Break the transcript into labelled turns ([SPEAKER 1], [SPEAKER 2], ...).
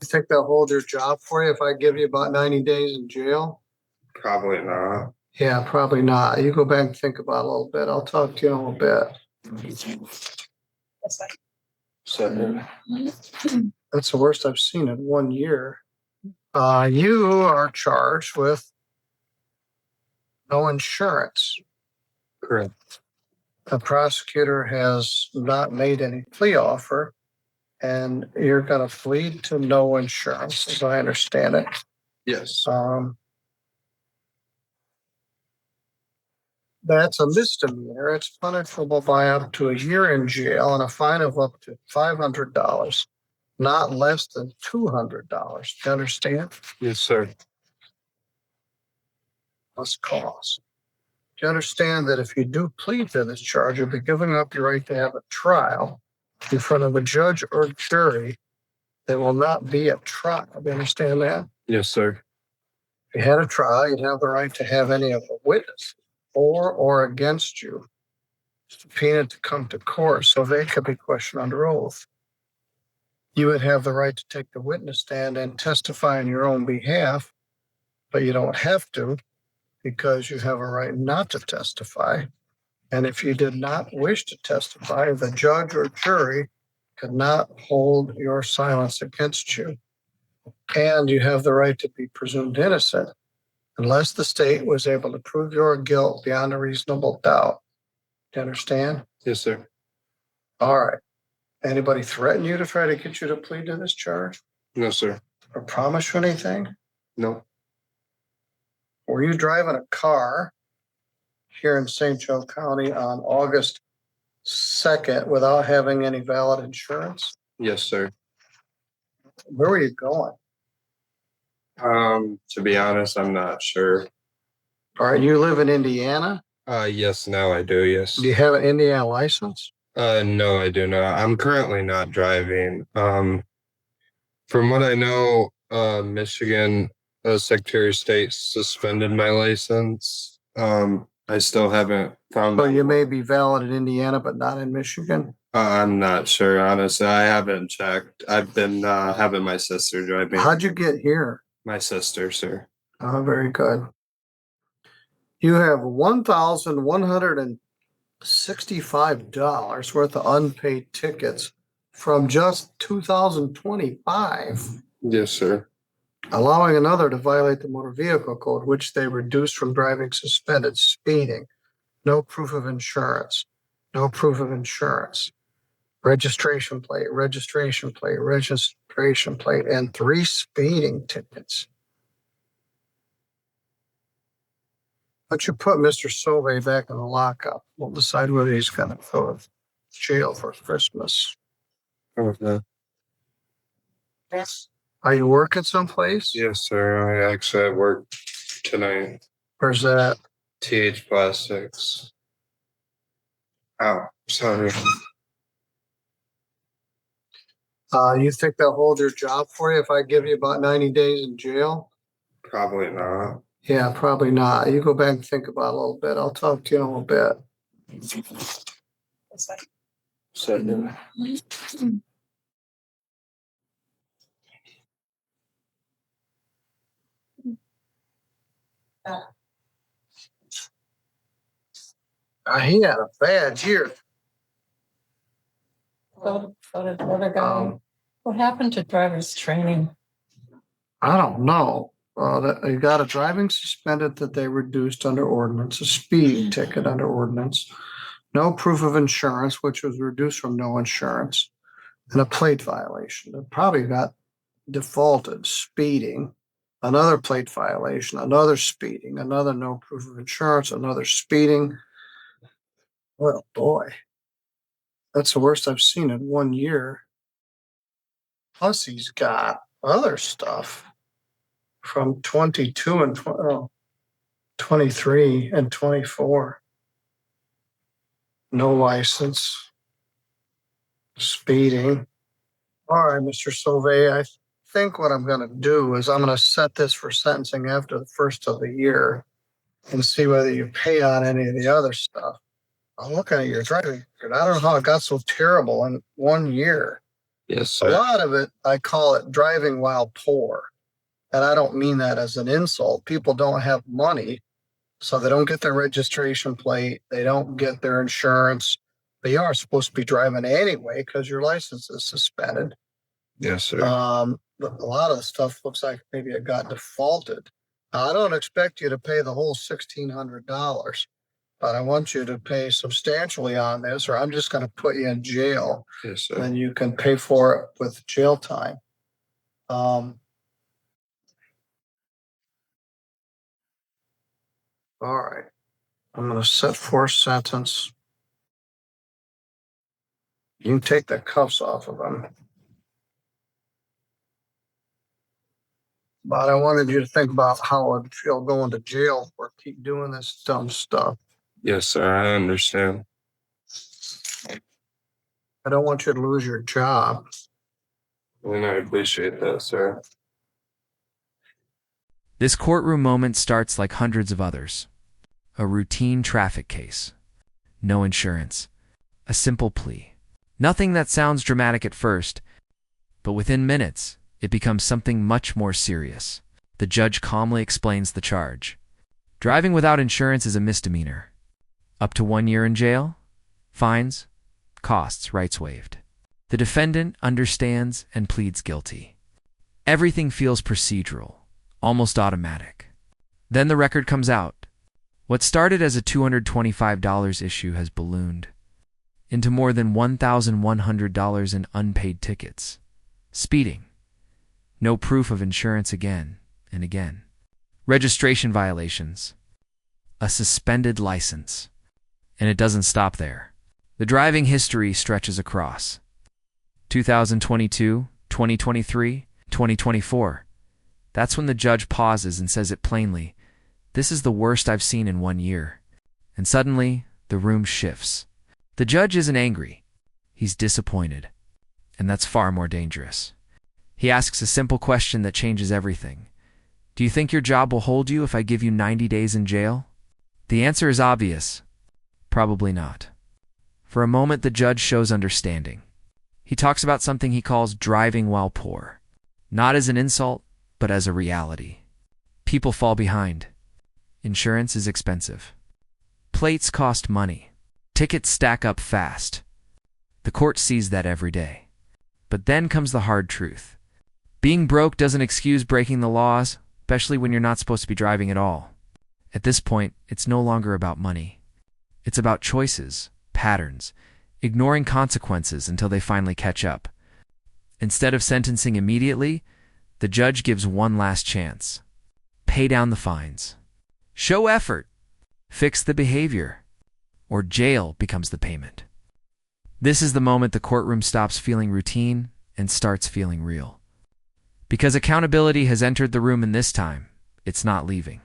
[SPEAKER 1] think they'll hold your job for you if I give you about 90 days in jail?
[SPEAKER 2] Probably not.
[SPEAKER 1] Yeah, probably not. You go back and think about it a little bit. I'll talk to you in a little bit.
[SPEAKER 2] So,
[SPEAKER 1] That's the worst I've seen in 1 year. You are charged with no insurance.
[SPEAKER 2] correct.
[SPEAKER 1] The prosecutor has not made any plea offer, and you're going to plead to no insurance, as I understand it.
[SPEAKER 2] Yes.
[SPEAKER 1] That's a misdemeanor. It's punishable by up to a year in jail and a fine of up to $500, not less than $200. Do you understand?
[SPEAKER 2] Yes, sir.
[SPEAKER 1] Plus cost. Do you understand that if you do plead to this charge, you'll be giving up your right to have a trial in front of a judge or jury? There will not be a trial. Do you understand that?
[SPEAKER 2] Yes, sir.
[SPEAKER 1] If you had a trial, you'd have the right to have any of the witnesses for or against you subpoenaed to come to court so they could be questioned under oath. You would have the right to take the witness stand and testify on your own behalf, but you don't have to because you have a right not to testify. And if you did not wish to testify, the judge or jury could not hold your silence against you. And you have the right to be presumed innocent unless the state was able to prove your guilt beyond a reasonable doubt. Do you understand?
[SPEAKER 2] Yes, sir.
[SPEAKER 1] All right. Anybody threaten you to try to get you to plead to this charge?
[SPEAKER 2] No, sir.
[SPEAKER 1] Or promise you anything?
[SPEAKER 2] No.
[SPEAKER 1] Were you driving a car here in St. Joe County on August 2nd without having any valid insurance?
[SPEAKER 2] Yes, sir.
[SPEAKER 1] Where were you going?
[SPEAKER 2] To be honest, I'm not sure.
[SPEAKER 1] All right, you live in Indiana?
[SPEAKER 2] Yes, now I do, yes.
[SPEAKER 1] Do you have an Indiana license?
[SPEAKER 2] No, I do not. I'm currently not driving. From what I know, Michigan Secretary of State suspended my license. I still haven't found.
[SPEAKER 1] So you may be valid in Indiana, but not in Michigan?
[SPEAKER 2] I'm not sure, honestly. I haven't checked. I've been having my sister drive me.
[SPEAKER 1] How'd you get here?
[SPEAKER 2] My sister, sir.
[SPEAKER 1] Oh, very good. You have $1,165 worth of unpaid tickets from just 2025.
[SPEAKER 2] Yes, sir.
[SPEAKER 1] Allowing another to violate the motor vehicle code, which they reduced from driving suspended, speeding, no proof of insurance, registration plate, and 3 speeding tickets. But you put Mr. Sauve back in the lockup. We'll decide whether he's going to go to jail for Christmas.
[SPEAKER 2] Okay.
[SPEAKER 1] Are you working someplace?
[SPEAKER 2] Yes, sir. I actually at work tonight.
[SPEAKER 1] Where's that?
[SPEAKER 2] TH Plastics. Oh, sorry.
[SPEAKER 1] You think they'll hold your job for you if I give you about 90 days in jail?
[SPEAKER 2] Probably not.
[SPEAKER 1] Yeah, probably not. You go back and think about it a little bit. I'll talk to you in a little bit.
[SPEAKER 2] So,
[SPEAKER 1] He had a bad year.
[SPEAKER 3] So did the other guy. What happened to driver's training?
[SPEAKER 1] I don't know. They got a driving suspended that they reduced under ordinance, a speeding ticket under ordinance, no proof of insurance, which was reduced from no insurance, and a plate violation. It probably got defaulted, speeding, another plate violation, another speeding, another no proof of insurance, another speeding. Well, boy, that's the worst I've seen in 1 year. Plus, he's got other stuff from 22 and 23 and 24. No license, speeding. All right, Mr. Sauve, I think what I'm going to do is I'm going to set this for sentencing after the first of the year and see whether you pay on any of the other stuff. I'm looking at your driving record. I don't know how it got so terrible in 1 year.
[SPEAKER 2] Yes,
[SPEAKER 1] A
[SPEAKER 2] sir.
[SPEAKER 1] lot of it, I call it driving while poor. And I don't mean that as an insult. People don't have money, so they don't get their registration plate. They don't get their insurance. But you are supposed to be driving anyway because your license is suspended.
[SPEAKER 2] Yes, sir.
[SPEAKER 1] But a lot of the stuff looks like maybe it got defaulted. Now, I don't expect you to pay the whole $1,600, but I want you to pay substantially on this, or I'm just going to put you in jail.
[SPEAKER 2] Yes, sir.
[SPEAKER 1] Then you can pay for it with jail time. All right. I'm going to set forth sentence. You can take the cuffs off of them. But I wanted you to think about how I'd feel going to jail or keep doing this dumb stuff.
[SPEAKER 2] Yes, sir. I understand.
[SPEAKER 1] I don't want you to lose your job.
[SPEAKER 2] And I appreciate that, sir.
[SPEAKER 4] This courtroom moment starts like hundreds of others. A routine traffic case. No insurance. A simple plea. Nothing that sounds dramatic at first, but within minutes, it becomes something much more serious. The judge calmly explains the charge. Driving without insurance is a misdemeanor. Up to 1 year in jail, fines, costs, rights waived. The defendant understands and pleads guilty. Everything feels procedural, almost automatic. Then the record comes out. What started as a $225 issue has ballooned into more than $1,100 in unpaid tickets. Speeding. No proof of insurance again and again. Registration violations. A suspended license. And it doesn't stop there. The driving history stretches across 2022, 2023, 2024. That's when the judge pauses and says it plainly. This is the worst I've seen in 1 year. And suddenly, the room shifts. The judge isn't angry. He's disappointed. And that's far more dangerous. He asks a simple question that changes everything. Do you think your job will hold you if I give you 90 days in jail? The answer is obvious. Probably not. For a moment, the judge shows understanding. He talks about something he calls driving while poor. Not as an insult, but as a reality. People fall behind. Insurance is expensive. Plates cost money. Tickets stack up fast. The court sees that every day. But then comes the hard truth. Being broke doesn't excuse breaking the laws, especially when you're not supposed to be driving at all. At this point, it's no longer about money. It's about choices, patterns, ignoring consequences until they finally catch up. Instead of sentencing immediately, the judge gives one last chance. Pay down the fines. Show effort. Fix the behavior. Or jail becomes the payment. This is the moment the courtroom stops feeling routine and starts feeling real. Because accountability has entered the room, and this time, it's not leaving.